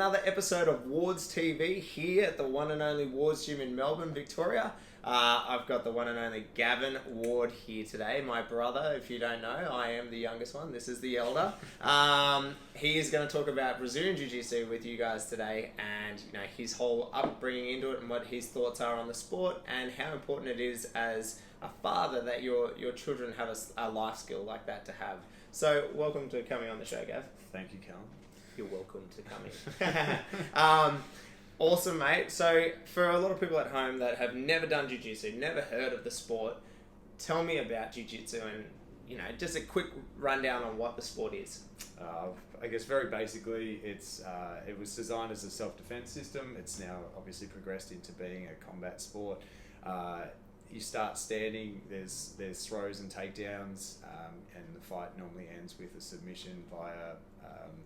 another episode of Ward's TV here at the one and only Ward's Gym in Melbourne, Victoria. I've got the one and only Gavin Ward here today, my brother. If you don't know, I am the youngest one. This is the elder. He is going to talk about Brazilian Jiu Jitsu with you guys today, and his whole upbringing into it, and what his thoughts are on the sport, and how important it is as a father that your children have a life skill like that to have. So, welcome to coming on the show, Gav. Thank you, Callum. You're welcome to come in. Awesome, mate. So, for a lot of people at home that have never done Jiu Jitsu, never heard of the sport, tell me about Jiu Jitsu and, just a quick rundown on what the sport is. I guess very basically, it was designed as a self-defense system. It's now obviously progressed into being a combat sport. You start standing, there's throws and takedowns, and the fight normally ends with a submission via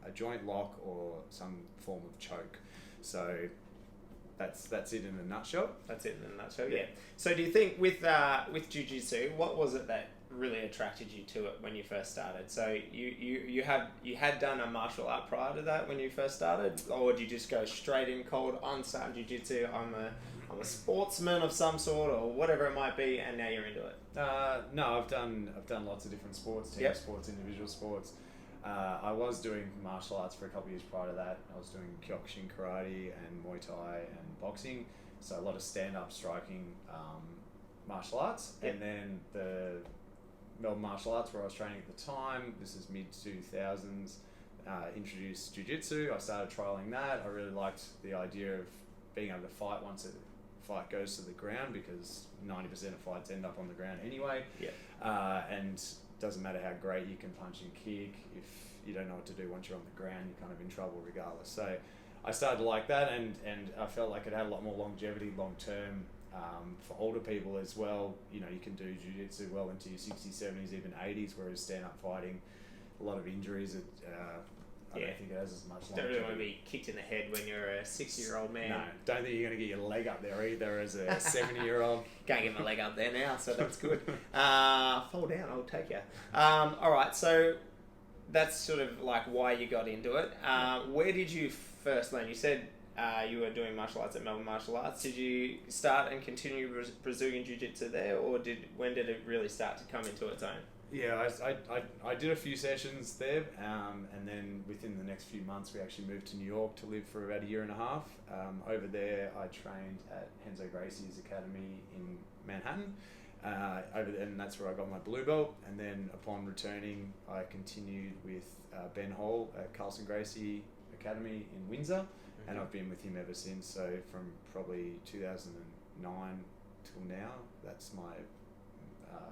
a joint lock or some form of choke. So that's it in a nutshell. That's it in a nutshell, yeah. So do you think with Jiu-Jitsu, what was it that really attracted you to it when you first started? So you had done a martial art prior to that when you first started, or did you just go straight in cold, I'm starting Jiu-Jitsu, I'm a sportsman of some sort, or whatever it might be, and now you're into it? No, I've done lots of different sports, team sports, individual sports. I was doing martial arts for a couple of years prior to that. I was doing Kyokushin karate and Muay Thai and boxing, so a lot of stand-up striking martial arts. Yep. And then the Melbourne Martial Arts, where I was training at the time, this is mid-2000s, introduced Jiu Jitsu. I started trialling that. I really liked the idea of being able to fight once a fight goes to the ground, because 90% of fights end up on the ground anyway. Yeah. And doesn't matter how great you can punch and kick, if you don't know what to do once you're on the ground, you're kind of in trouble regardless. So I started to like that, and I felt like it had a lot more longevity long term for older people as well. You can do jiu-jitsu well into your 60s, 70s, even 80s, whereas stand-up fighting, a lot of injuries. I don't think it has as much longevity. Don't really want to be kicked in the head when you're a 60-year-old man. No, don't think you're going to get your leg up there either as a 70-year-old. Can't get my leg up there now, so that's good. Fall down, I'll take you. Alright, so that's sort of like why you got into it. Where did you first learn? You said you were doing martial arts at Melbourne Martial Arts. Did you start and continue Brazilian Jiu-Jitsu there, or when did it really start to come into its own? Yeah, I did a few sessions there, and then within the next few months we actually moved to New York to live for about a year and a half. Over there I trained at Renzo Gracie's academy in Manhattan, and that's where I got my blue belt. And then upon returning, I continued with Ben Hall at Carlson Gracie Academy in Windsor, and I've been with him ever since. So from probably 2009 till now, that's my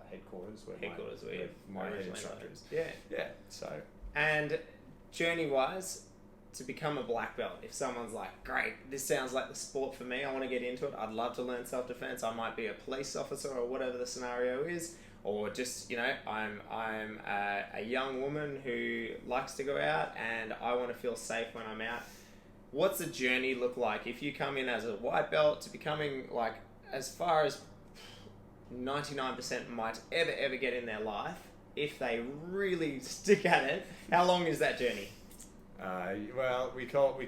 headquarters where my head instructor is. Yeah. So, and journey-wise, to become a black belt, if someone's like, great, this sounds like the sport for me, I want to get into it, I'd love to learn self-defense, I might be a police officer or whatever the scenario is, or just, I'm a young woman who likes to go out and I want to feel safe when I'm out. What's the journey look like if you come in as a white belt to becoming, like, as far as 99% might ever get in their life, if they really stick at it? How long is that journey? Well, we call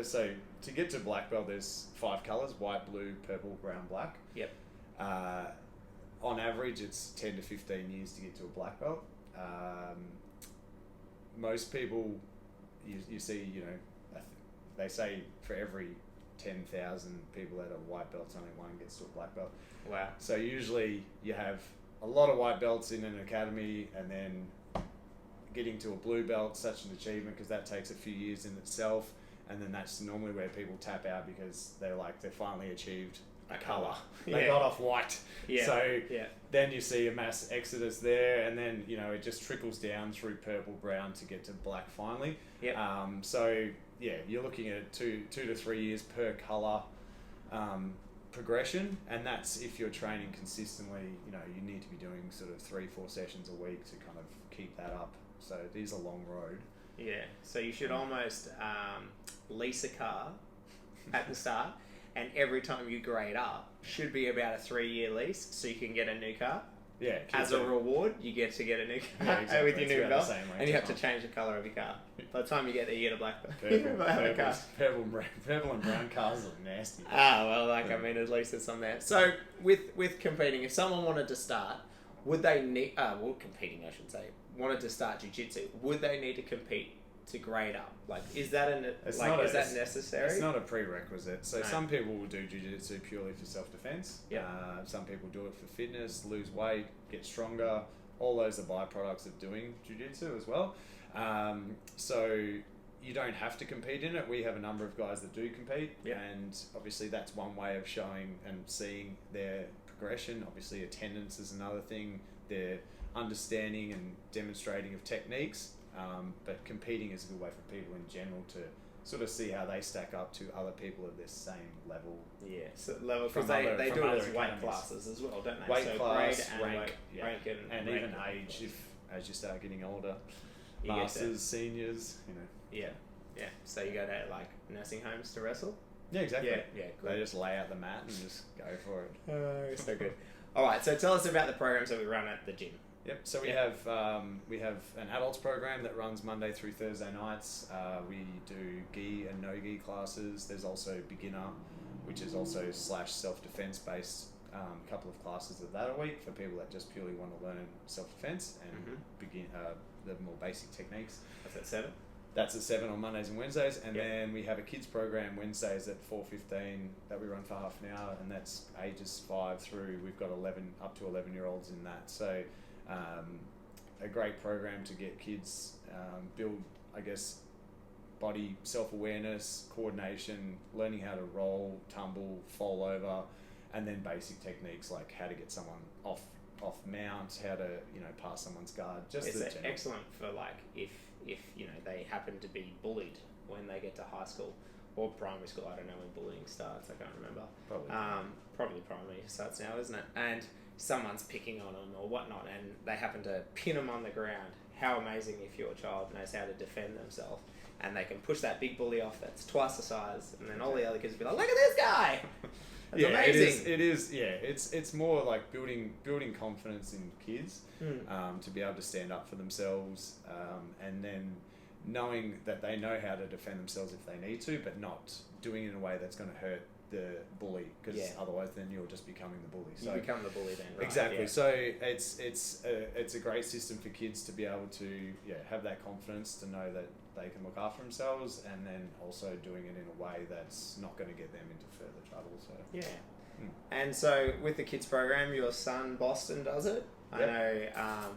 so to get to black belt, there's 5 colors: white, blue, purple, brown, black. Yep. On average, it's 10 to 15 years to get to a black belt. Most people, you see, they say for every 10,000 people that are white belts, only one gets to a black belt. Wow. So usually you have a lot of white belts in an academy, and then getting to a blue belt, such an achievement, because that takes a few years in itself, and then that's normally where people tap out, because they finally achieved a colour. They got off white. Yeah. So then you see a mass exodus there, and then it just trickles down through purple, brown to get to black finally. Yep. So yeah, you're looking at 2 to 3 years per colour progression, and that's if you're training consistently. You need to be doing sort of 3-4 sessions a week to kind of keep that up. So it is a long road. Yeah. So you should almost lease a car at the start, and every time you grade up, should be about a 3-year lease, so you can get a new car. Yeah. As a reward, you get to get a new car exactly. with your new belt, and you have to change. change the color of your car. By the time you get there, you get a black belt. Purple and brown cars look nasty. Well, I mean, at least there's some there. So, with competing, if someone wanted to start, would they need... competing, I should say. Wanted to start jiu-jitsu, would they need to compete to grade up? Like, is that that necessary? It's not a prerequisite. So No. some people will do jiu-jitsu purely for self-defense. Yep. Some people do it for fitness, lose weight, get stronger. All those are byproducts of doing jiu-jitsu as well. So you don't have to compete in it. We have a number of guys that do compete, Yep. and obviously that's one way of showing and seeing their progression. Obviously attendance is another thing. Their understanding and demonstrating of techniques. But competing is a good way for people in general to sort of see how they stack up to other people of their same level. Yeah, so level, because From they do it other as weight academies. classes as well, don't they? Weight so class, grade rank, rank and rank even and age. If as you start getting older, You get masters, seniors, Yeah. So you go to like nursing homes to wrestle. Yeah, exactly. Yeah. Cool. They just lay out the mat and just go for it. So good. All right. So tell us about the programs that we run at the gym. Yep. So we have an adults program that runs Monday through Thursday nights. We do gi and no gi classes. There's also beginner, which is also / self-defense based. Couple of classes of that a week for people that just purely want to learn self-defense and begin the more basic techniques. That's at 7. That's at 7 on Mondays and Wednesdays, and Yep. then we have a kids program Wednesdays at 4:15 that we run for half an hour, and that's ages 5 through. We've got 11 up to 11-year-olds in that. So a great program to get kids build, I guess, body self-awareness, coordination, learning how to roll, tumble, fall over, and then basic techniques like how to get someone off mount, how to pass someone's guard. It's excellent for like if they happen to be bullied when they get to high school or primary school. I don't know when bullying starts. I can't remember. Probably primary starts now, isn't it? And someone's picking on them or whatnot, and they happen to pin them on the ground. How amazing if your child knows how to defend themselves, and they can push that big bully off that's twice the size, and then all the other kids will be like, "Look at this guy!" That's amazing. It is. Yeah, it's more like building confidence in kids to be able to stand up for themselves, and then knowing that they know how to defend themselves if they need to, but not doing it in a way that's going to hurt the bully, because otherwise then you're just becoming the bully. So you become the bully then, right? Exactly. Yeah. So it's a great system for kids to be able to have that confidence to know that they can look after themselves, and then also doing it in a way that's not going to get them into further trouble. So And so with the kids program, your son Boston does it. Yep. I know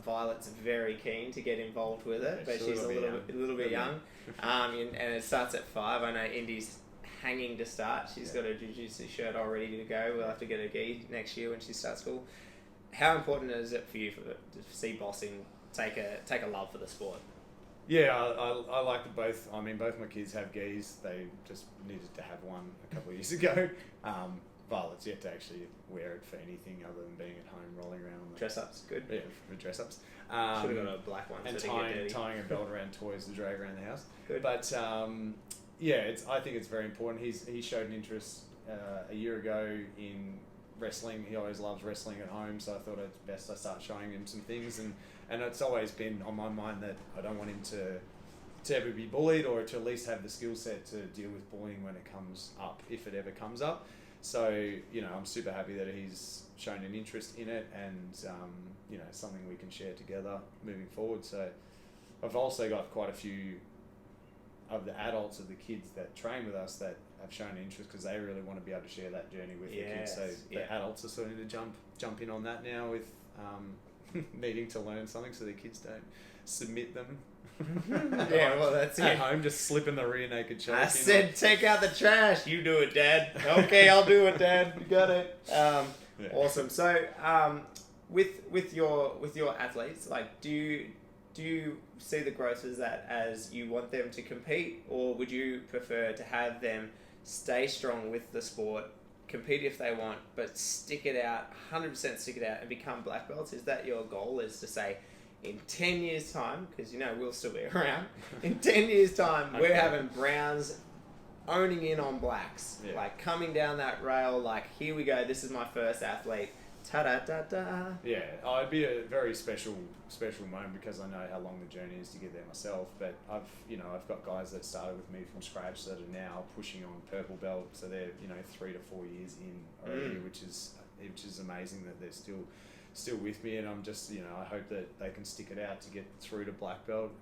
Violet's very keen to get involved with it, but she's a little bit young. And it starts at 5. I know Indy's hanging to start. She's got a jiu-jitsu shirt all ready to go. We'll have to get a gi next year when she starts school. How important is it for you to see Boston take a love for the sport? Yeah, I like it both. I mean, both my kids have gis. They just needed to have one a couple of years ago. Violet's yet to actually wear it for anything other than being at home rolling around. Dress-ups, good. Yeah, for dress-ups. Should have got a black one and so it didn't get dirty. tying a belt around toys to drag around the house. Good. But I think it's very important. He showed an interest a year ago in wrestling. He always loves wrestling at home, so I thought it's best I start showing him some things, and it's always been on my mind that I don't want him to ever be bullied, or to at least have the skill set to deal with bullying when it comes up, if it ever comes up. So I'm super happy that he's shown an interest in it, and something we can share together moving forward. So I've also got quite a few of the adults of the kids that train with us that have shown interest, because they really want to be able to share that journey with the kids. So the adults are starting to jump in on that now with needing to learn something, so the kids don't submit them. Well, that's at it. home, just slipping the rear naked choke. I said, take out the trash. You do it, Dad. Okay, I'll do it, Dad. You got it. Awesome. So, with your athletes, like, do you see the growth as you want them to compete, or would you prefer to have them stay strong with the sport, compete if they want, but stick it out, 100% stick it out, and become black belts? Is that your goal? Is to say, in 10 years' time, because we'll still be around, in 10 years' time, we're having browns owning in on blacks, like coming down that rail, like, here we go, this is my first athlete, Ta-da-da-da. Yeah, it'd be a very special moment because I know how long the journey is to get there myself. But I've got guys that started with me from scratch that are now pushing on purple belt, so they're 3 to 4 years in already, which is amazing that they're still with me. And I'm just I hope that they can stick it out to get through to black belt.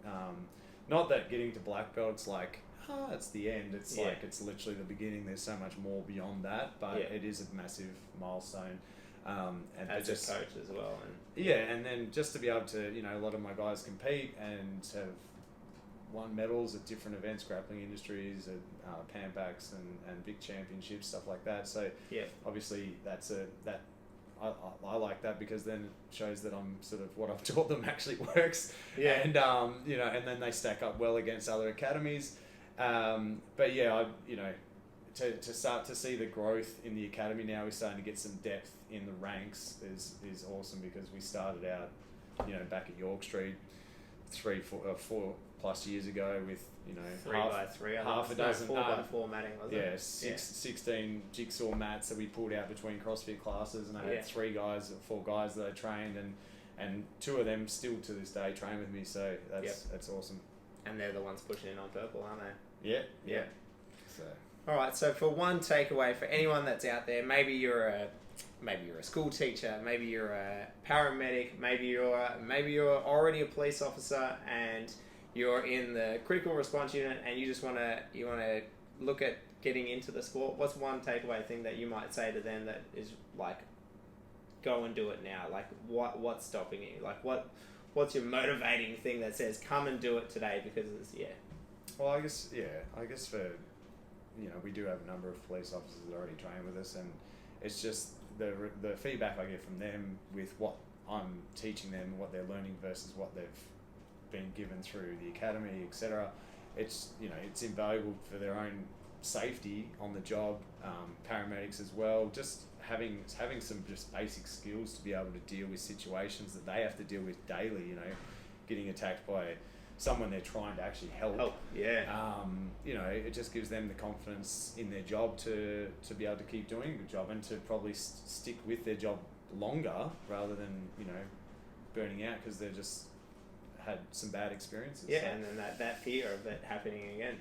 Not that getting to black belt's like it's the end. It's like it's literally the beginning. There's so much more beyond that, but it is a massive milestone. And as a coach as well, and then just to be able to a lot of my guys compete and have won medals at different events, grappling industries, at Pampaks and big championships, stuff like that. So obviously I like that because then it shows that I'm sort of what I've taught them actually works. And and then they stack up well against other academies. But yeah, to start to see the growth in the academy now, we're starting to get some depth in the ranks is awesome, because we started out back at York Street 4 plus years ago with 3x3, half a dozen 4x4 matting, wasn't it? 16 jigsaw mats that we pulled out between CrossFit classes, and I had 4 guys that I trained, and 2 of them still to this day train with me, so that's awesome. And they're the ones pushing in on purple, aren't they? Yeah. So alright, so for one takeaway for anyone that's out there, maybe you're a school teacher, maybe you're a paramedic, maybe you're already a police officer and you're in the critical response unit and you just want to look at getting into the sport. What's one takeaway thing that you might say to them that is like, go and do it now? Like what's stopping you? Like what's your motivating thing that says come and do it today? Because it's Well, I guess for we do have a number of police officers that already train with us, and it's just the feedback I get from them with what I'm teaching them, what they're learning versus what they've been given through the academy, etc. It's it's invaluable for their own safety on the job. Paramedics as well, just having some just basic skills to be able to deal with situations that they have to deal with daily. Getting attacked by someone they're trying to actually help. It just gives them the confidence in their job to be able to keep doing a good job and to probably stick with their job longer rather than burning out because they've just had some bad experiences. And then that fear of it happening again.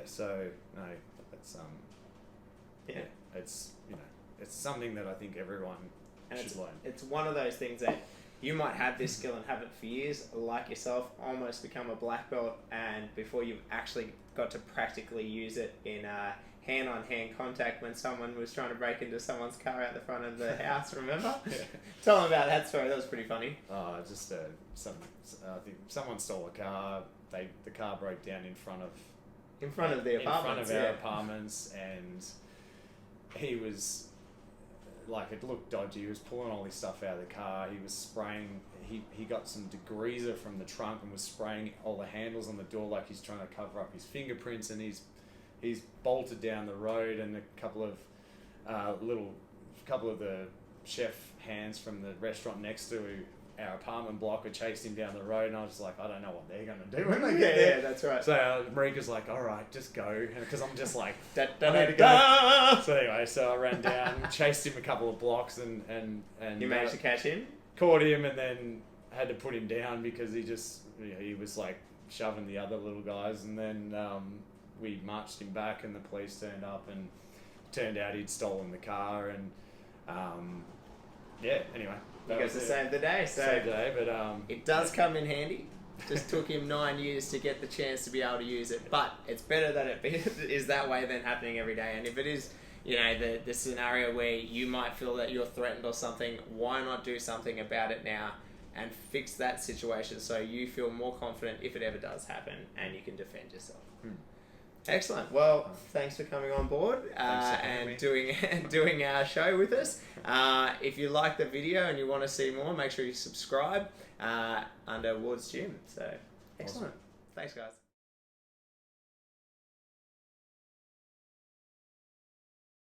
So no, it's it's something that I think everyone should learn. It's one of those things that you might have this skill and have it for years, like yourself, almost become a black belt, and before you've actually got to practically use it in hand-on-hand contact when someone was trying to break into someone's car out the front of the house, remember? Tell them about that story, that was pretty funny. I think someone stole a car, the car broke down in front of the apartments, our apartments, and he was... it looked dodgy. He was pulling all his stuff out of the car. He was spraying. He got some degreaser from the trunk and was spraying all the handles on the door like he's trying to cover up his fingerprints. And he's bolted down the road, and a couple of the chef hands from the restaurant next to our apartment block had chased him down the road. And I was just like, I don't know what they're going to do when they get there. Yeah, that's right. So Marika's like, all right, just go. Because I'm just like, I need to go. So anyway, I ran down, chased him a couple of blocks, and you managed to catch him? Caught him, and then had to put him down because he was like shoving the other little guys. And then we marched him back, and the police turned up, and turned out he'd stolen the car. And anyway. You got to save the day. But it does come in handy. Just took him 9 years to get the chance to be able to use it. But it's better that it is that way than happening every day. And if it is, the scenario where you might feel that you're threatened or something, why not do something about it now and fix that situation so you feel more confident if it ever does happen and you can defend yourself. Excellent. Well, thanks for coming on board and doing our show with us. If you like the video and you want to see more, make sure you subscribe under Ward's Gym. So, excellent. Awesome. Thanks, guys.